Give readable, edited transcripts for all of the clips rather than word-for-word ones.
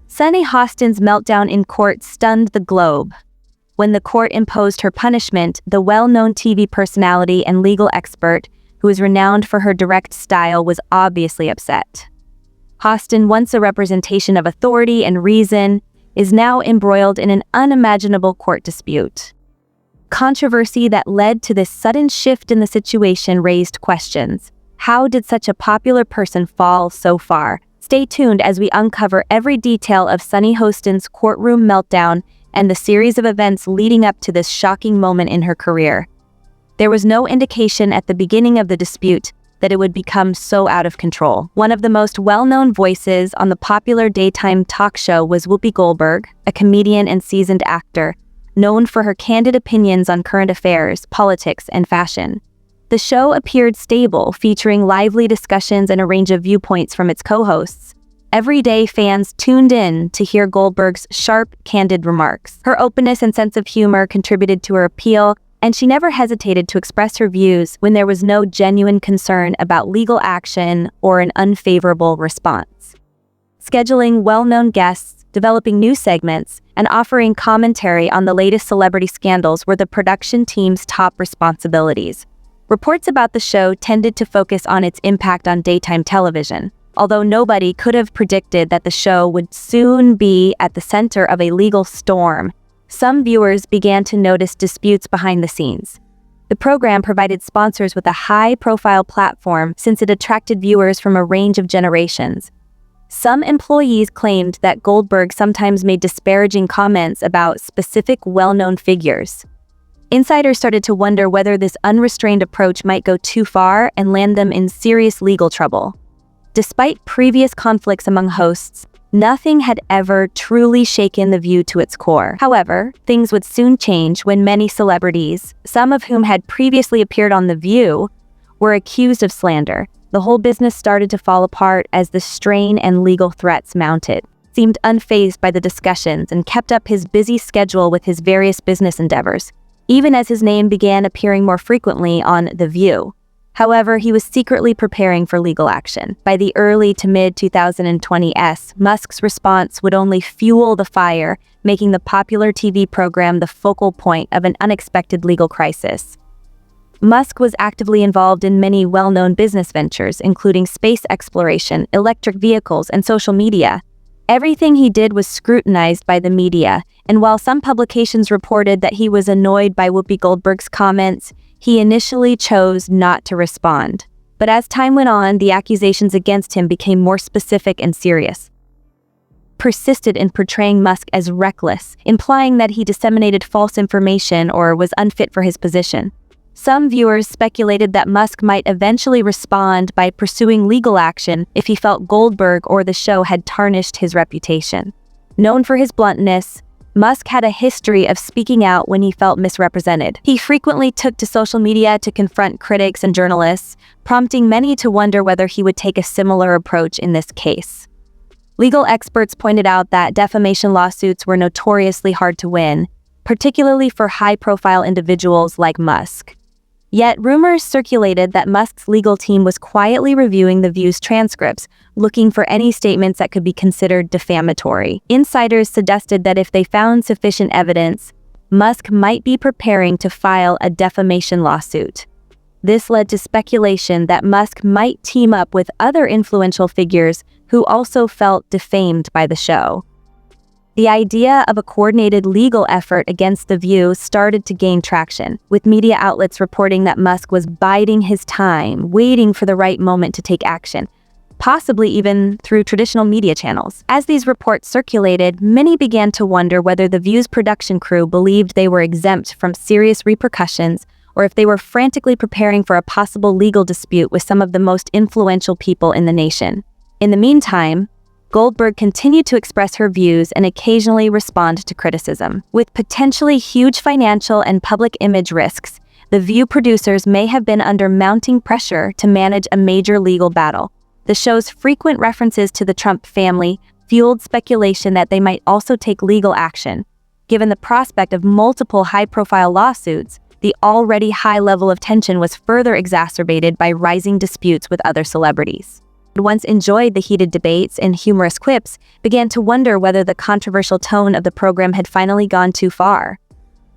Sunny Hostin's meltdown in court stunned the globe. When the court imposed her punishment, the well-known TV personality and legal expert, who is renowned for her direct style, was obviously upset. Hostin, once a representation of authority and reason, is now embroiled in an unimaginable court dispute. Controversy that led to this sudden shift in the situation raised questions. How did such a popular person fall so far? Stay tuned as we uncover every detail of Sunny Hostin's courtroom meltdown and the series of events leading up to this shocking moment in her career. There was no indication at the beginning of the dispute that it would become so out of control. One of the most well-known voices on the popular daytime talk show was Whoopi Goldberg, a comedian and seasoned actor, known for her candid opinions on current affairs, politics, and fashion. The show appeared stable, featuring lively discussions and a range of viewpoints from its co-hosts. Everyday fans tuned in to hear Goldberg's sharp, candid remarks. Her openness and sense of humor contributed to her appeal, and she never hesitated to express her views when there was no genuine concern about legal action or an unfavorable response. Scheduling well-known guests, developing new segments, and offering commentary on the latest celebrity scandals were the production team's top responsibilities. Reports about the show tended to focus on its impact on daytime television, although nobody could have predicted that the show would soon be at the center of a legal storm. Some viewers began to notice disputes behind the scenes. The program provided sponsors with a high-profile platform since it attracted viewers from a range of generations. Some employees claimed that Goldberg sometimes made disparaging comments about specific well-known figures. Insiders started to wonder whether this unrestrained approach might go too far and land them in serious legal trouble. Despite previous conflicts among hosts, nothing had ever truly shaken The View to its core. However, things would soon change when many celebrities, some of whom had previously appeared on The View, were accused of slander. The whole business started to fall apart as the strain and legal threats mounted. He seemed unfazed by the discussions and kept up his busy schedule with his various business endeavors, even as his name began appearing more frequently on The View. However, he was secretly preparing for legal action. By the early to mid-2020s, Musk's response would only fuel the fire, making the popular TV program the focal point of an unexpected legal crisis. Musk was actively involved in many well-known business ventures, including space exploration, electric vehicles, and social media. Everything he did was scrutinized by the media, and while some publications reported that he was annoyed by Whoopi Goldberg's comments, he initially chose not to respond. But as time went on, the accusations against him became more specific and serious. Persisted in portraying Musk as reckless, implying that he disseminated false information or was unfit for his position. Some viewers speculated that Musk might eventually respond by pursuing legal action if he felt Goldberg or the show had tarnished his reputation. Known for his bluntness, Musk had a history of speaking out when he felt misrepresented. He frequently took to social media to confront critics and journalists, prompting many to wonder whether he would take a similar approach in this case. Legal experts pointed out that defamation lawsuits were notoriously hard to win, particularly for high-profile individuals like Musk. Yet rumors circulated that Musk's legal team was quietly reviewing The View's transcripts, looking for any statements that could be considered defamatory. Insiders suggested that if they found sufficient evidence, Musk might be preparing to file a defamation lawsuit. This led to speculation that Musk might team up with other influential figures who also felt defamed by the show. The idea of a coordinated legal effort against The View started to gain traction, with media outlets reporting that Musk was biding his time, waiting for the right moment to take action, possibly even through traditional media channels. As these reports circulated, many began to wonder whether The View's production crew believed they were exempt from serious repercussions or if they were frantically preparing for a possible legal dispute with some of the most influential people in the nation. In the meantime, Goldberg continued to express her views and occasionally respond to criticism. With potentially huge financial and public image risks, The View producers may have been under mounting pressure to manage a major legal battle. The show's frequent references to the Trump family fueled speculation that they might also take legal action. Given the prospect of multiple high-profile lawsuits, the already high level of tension was further exacerbated by rising disputes with other celebrities. once enjoyed the heated debates and humorous quips, began to wonder whether the controversial tone of the program had finally gone too far.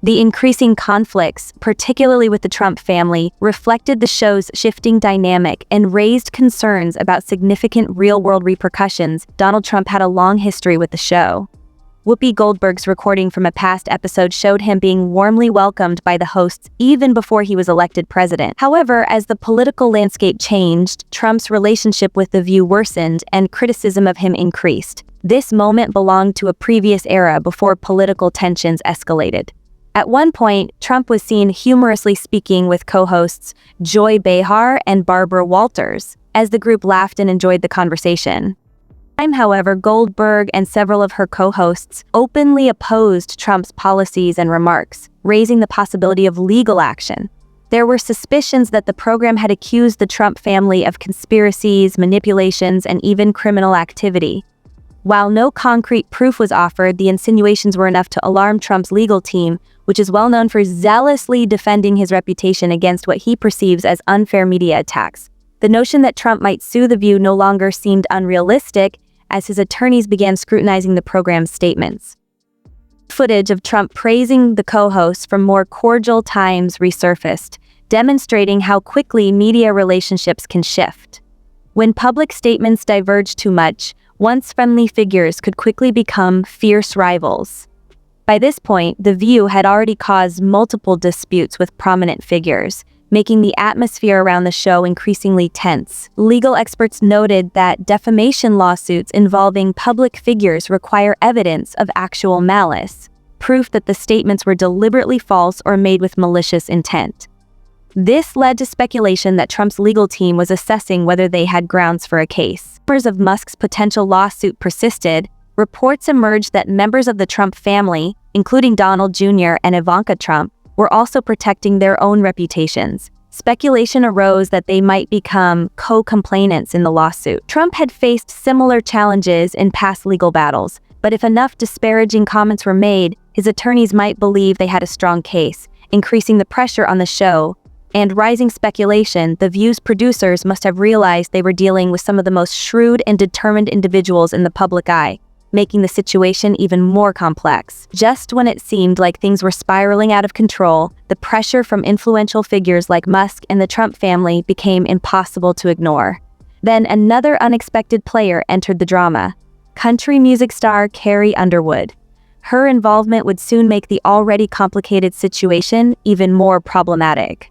The increasing conflicts, particularly with the Trump family, reflected the show's shifting dynamic and raised concerns about significant real-world repercussions. Donald Trump had a long history with the show. Whoopi Goldberg's recording from a past episode showed him being warmly welcomed by the hosts even before he was elected president. However, as the political landscape changed, Trump's relationship with The View worsened and criticism of him increased. This moment belonged to a previous era before political tensions escalated. At one point, Trump was seen humorously speaking with co-hosts Joy Behar and Barbara Walters, as the group laughed and enjoyed the conversation. However, Goldberg and several of her co-hosts openly opposed Trump's policies and remarks, raising the possibility of legal action. There were suspicions that the program had accused the Trump family of conspiracies, manipulations, and even criminal activity. While no concrete proof was offered, the insinuations were enough to alarm Trump's legal team, which is well known for zealously defending his reputation against what he perceives as unfair media attacks. The notion that Trump might sue The View no longer seemed unrealistic, as his attorneys began scrutinizing the program's statements. Footage of Trump praising the co-hosts from more cordial times resurfaced, demonstrating how quickly media relationships can shift. When public statements diverge too much, once friendly figures could quickly become fierce rivals. By this point, The View had already caused multiple disputes with prominent figures, making the atmosphere around the show increasingly tense. Legal experts noted that defamation lawsuits involving public figures require evidence of actual malice, proof that the statements were deliberately false or made with malicious intent. This led to speculation that Trump's legal team was assessing whether they had grounds for a case. Rumors of Musk's potential lawsuit persisted. Reports emerged that members of the Trump family, including Donald Jr. and Ivanka Trump, were also protecting their own reputations. Speculation arose that they might become co-complainants in the lawsuit. Trump had faced similar challenges in past legal battles, but if enough disparaging comments were made, his attorneys might believe they had a strong case, increasing the pressure on the show. And rising speculation, The View's producers must have realized they were dealing with some of the most shrewd and determined individuals in the public eye, making the situation even more complex. Just when it seemed like things were spiraling out of control, the pressure from influential figures like Musk and the Trump family became impossible to ignore. Then another unexpected player entered the drama: country music star Carrie Underwood. Her involvement would soon make the already complicated situation even more problematic.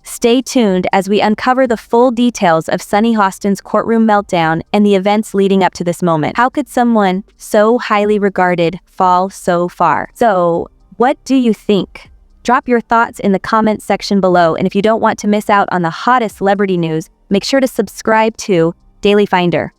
Stay tuned as we uncover the full details of Sunny Hostin's courtroom meltdown and the events leading up to this moment. How could someone so highly regarded fall so far? So, what do you think? Drop your thoughts in the comments section below, and if you don't want to miss out on the hottest celebrity news, make sure to subscribe to Daily Finder.